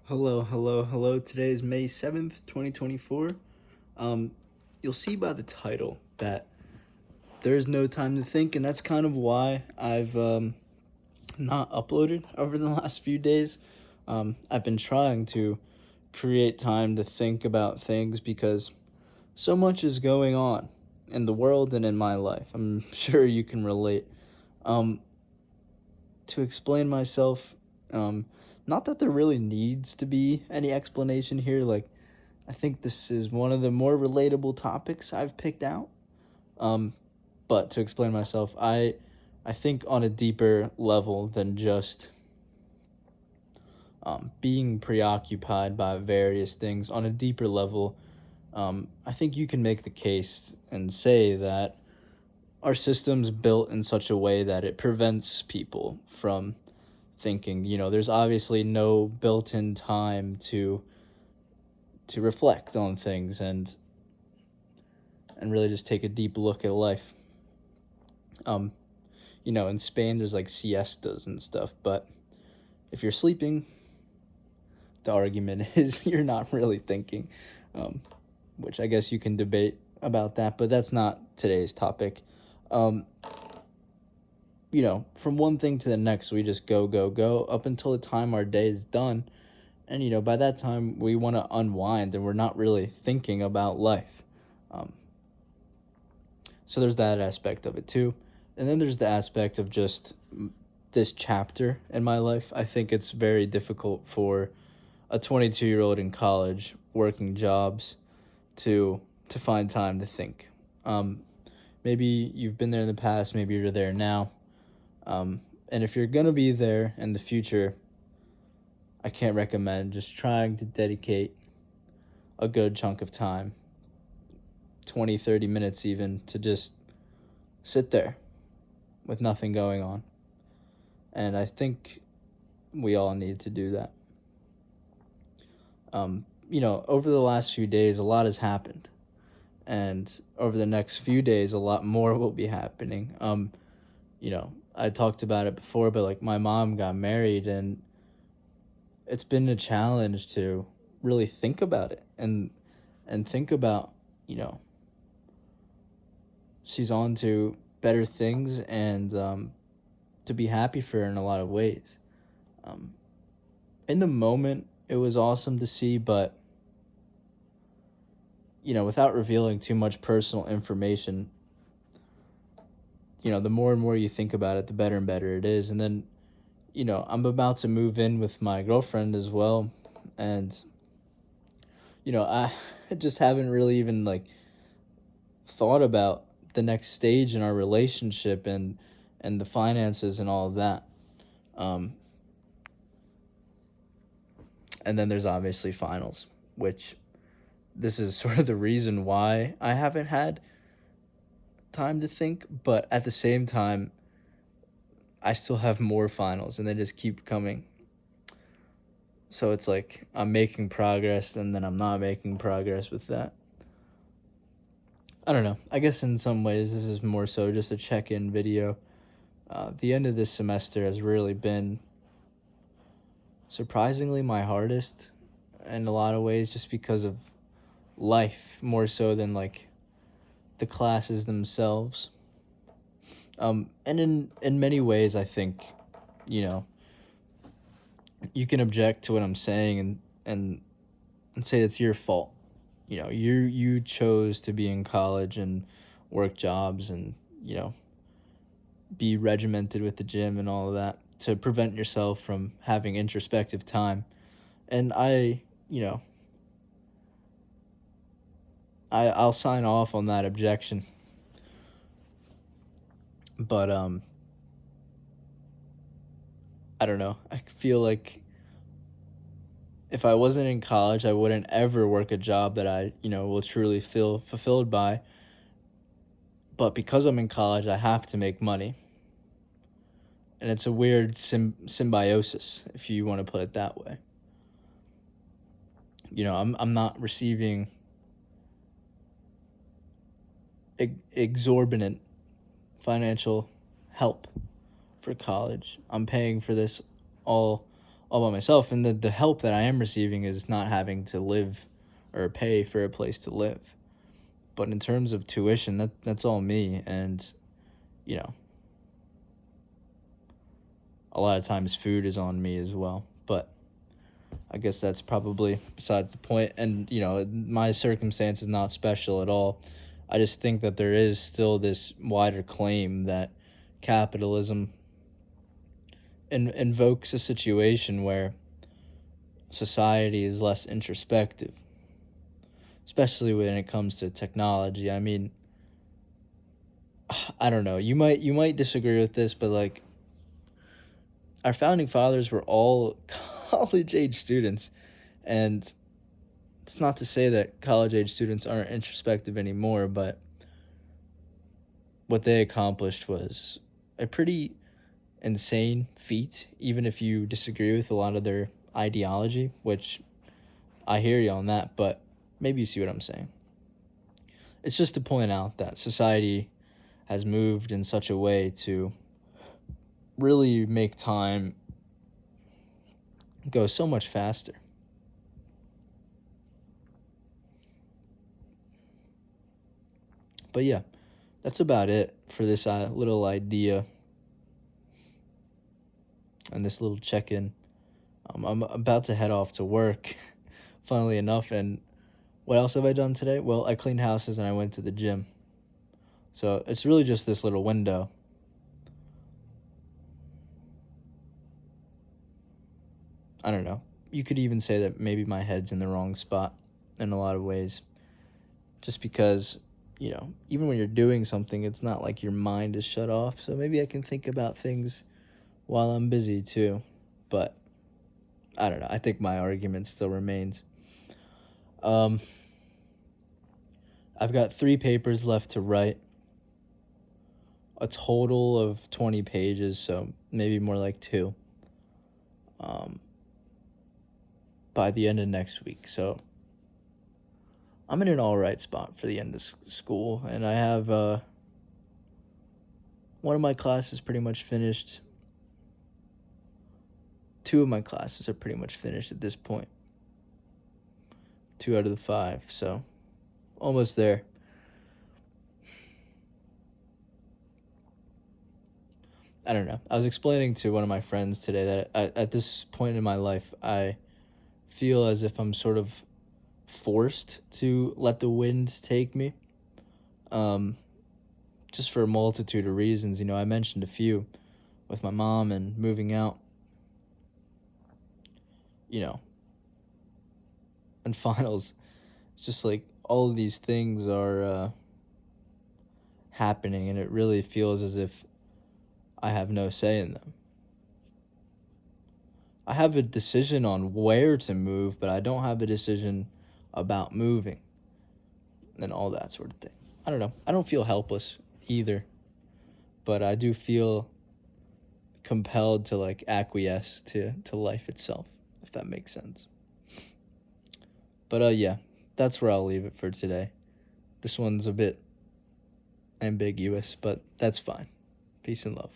Hello, hello, hello. Today is May 7th, 2024. Um, you'll see by the title that there's no time to think, and that's kind of why I've not uploaded over the last few days. I've been trying to create time to think about things because so much is going on in the world and in my life. I'm sure you can relate. Um, to explain myself, um, not that there really needs to be any explanation here. Like, I think this is one of the more relatable topics I've picked out. Um, but to explain myself, I think on a deeper level than just being preoccupied by various things. On a deeper level, I think you can make the case and say that our system's built in such a way that it prevents people from thinking. There's obviously no built-in time to reflect on things and really just take a deep look at life. Um, in Spain there's like siestas and stuff, but if you're sleeping, the argument is you're not really thinking, um, which I guess you can debate about that, but that's not today's topic. Um, from one thing to the next, we just go, go, go up until the time our day is done. And, by that time, we want to unwind and we're not really thinking about life. Um, so there's that aspect of it too. And then there's the aspect of just this chapter in my life. I think it's very difficult for a 22-year-old in college working jobs to find time to think. Um, Maybe you've been there in the past, maybe you're there now. And if you're going to be there in the future, I can't recommend just trying to dedicate a good chunk of time, 20, 30 minutes even, to just sit there with nothing going on. And I think we all need to do that. Over the last few days, a lot has happened. And over the next few days, a lot more will be happening. I talked about it before, but like my mom got married, and it's been a challenge to really think about it and think about, you know, she's on to better things and to be happy for her in a lot of ways. Um, in the moment, it was awesome to see, but without revealing too much personal information, the more and more you think about it, the better and better it is. And then, I'm about to move in with my girlfriend as well, and I just haven't really even like thought about the next stage in our relationship and the finances and all of that. Um, and then there's obviously finals, which this is sort of the reason why I haven't had time to think, but at the same time, I still have more finals and they just keep coming. So it's like I'm making progress and then I'm not making progress with that. I don't know. I guess in some ways this is more so just a check-in video. The end of this semester has really been surprisingly my hardest in a lot of ways, just because of life more so than like the classes themselves. And in many ways, I think, you know, you can object to what I'm saying and say it's your fault. You chose to be in college and work jobs and be regimented with the gym and all of that to prevent yourself from having introspective time. And you know, I'll sign off on that objection. But I don't know. I feel like if I wasn't in college, I wouldn't ever work a job that I, will truly feel fulfilled by. But because I'm in college, I have to make money. And it's a weird symbiosis, if you want to put it that way. I'm not receiving exorbitant financial help for college. I'm paying for this all all by myself, and the help that I am receiving is not having to live or pay for a place to live. But in terms of tuition, that's all me, and you know, a lot of times food is on me as well. But I guess that's probably besides the point. And my circumstance is not special at all. I just think that there is still this wider claim that capitalism invokes a situation where society is less introspective, especially when it comes to technology. I mean, I don't know. You might disagree with this, but like our founding fathers were all college age students, and it's not to say that college age students aren't introspective anymore, but what they accomplished was a pretty insane feat, even if you disagree with a lot of their ideology, which I hear you on that, but maybe you see what I'm saying. It's just to point out that society has moved in such a way to really make time go so much faster. But yeah, that's about it for this little idea and this little check in. I'm about to head off to work, funnily enough. And what else have I done today? Well, I cleaned houses and I went to the gym. So it's really just this little window. I don't know. You could even say that maybe my head's in the wrong spot in a lot of ways. Just because, even when you're doing something, it's not like your mind is shut off. So maybe I can think about things while I'm busy too. But I don't know. I think my argument still remains. I've got 3 papers left to write. A total of 20 pages, so maybe more like 2. By the end of next week. So I'm in an all right spot for the end of school, and I have one of my classes pretty much finished. 2 of my classes are pretty much finished at this point. 2 out of the 5, so almost there. I don't know. I was explaining to one of my friends today that at this point in my life, I feel as if I'm sort of forced to let the wind take me. Just for a multitude of reasons. I mentioned a few with my mom and moving out. And finals. It's just like all of these things are happening, and it really feels as if I have no say in them. I have a decision on where to move, but I don't have a decision about moving and all that sort of thing. I don't know. I don't feel helpless either, but I do feel compelled to like acquiesce to life itself, if that makes sense. But yeah, that's where I'll leave it for today. This one's a bit ambiguous, but that's fine. Peace and love.